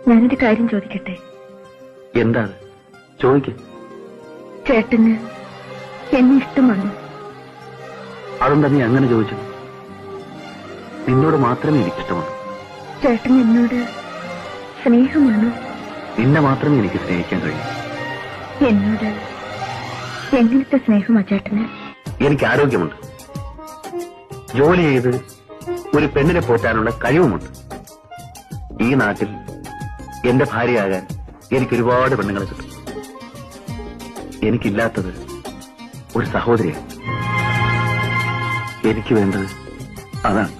ഞാനൊരു കാര്യം ചോദിക്കട്ടെ? എന്താണ്? ചോദിക്ക. ചേട്ടന് എന്നെ ഇഷ്ടമാണോ? അതെന്താ നീ അങ്ങനെ ചോദിച്ചു? നിന്നോട് മാത്രമേ എനിക്കിഷ്ടമുള്ളൂ. ചേട്ടൻ എന്നോട് സ്നേഹമാണോ? നിന്നെ മാത്രമേ എനിക്ക് സ്നേഹിക്കാൻ കഴിയൂ. എന്നോട് എങ്ങനത്തെ സ്നേഹമാ ചേട്ടന്? എനിക്ക് ആരോഗ്യമുണ്ട്, ജോലി ചെയ്ത് ഒരു പെണ്ണിനെ പോറ്റാനുള്ള കഴിവുമുണ്ട്. ഈ നാട്ടിൽ എന്റെ ഭാര്യയാകാൻ എനിക്ക് ഒരുപാട് പെണ്ണുങ്ങളെ കിട്ടും. എനിക്കില്ലാത്തത് ഒരു സഹോദരിയാണ്. എനിക്ക് വേണ്ടത് അതാണ്.